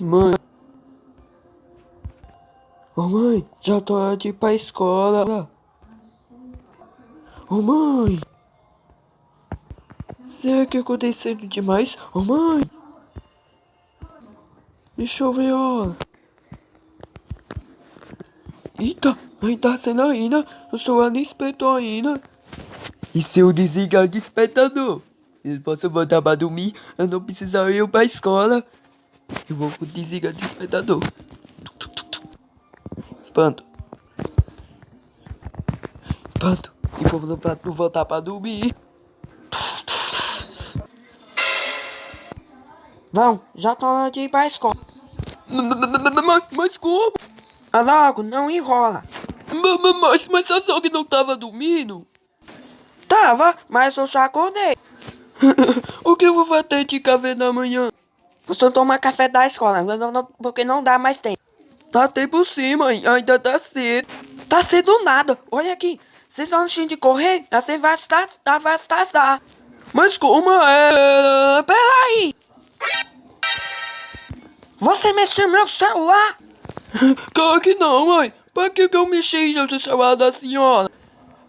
Mãe. Ô mãe, já tô hora de ir pra escola. Ô mãe. Será que acordei cedo demais? Ô mãe. Deixa eu ver a hora. Eita, ainda tá sendo ainda. O celular nem despertou ainda. E se eu desligar o despertador? Eu posso voltar pra dormir, eu não precisava ir pra escola. Eu vou desligar o despertador. Pronto. Pronto. E vou voltar pra dormir. Vão, já tá na hora de ir pra escola. Mas como? Logo, não enrola. Mas a sogra não tava dormindo? Tava, mas eu já acordei. O que eu vou fazer de café da manhã? Você não toma café da escola, porque não dá mais tempo. Tá tempo sim, mãe. Ainda tá cedo. Tá cedo nada. Olha aqui. Vocês estão deixando de correr? Você vai estar. Mas como é? Peraí. Você mexeu no meu celular? Claro que não, mãe. Pra que eu mexi no celular da senhora?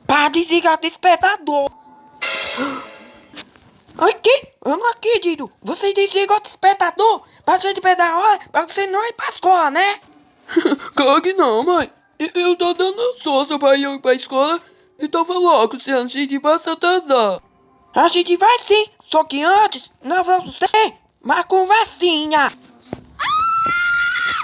Para desligar o despertador. Aqui? Eu não acredito. Você desligou o despertador pra gente perder a hora pra você não ir pra escola, né? Claro que não, mãe. Eu tô dando força pra ir pra escola. Então logo, se a gente vai se atrasar. A gente vai sim, só que antes nós vamos ter uma conversinha.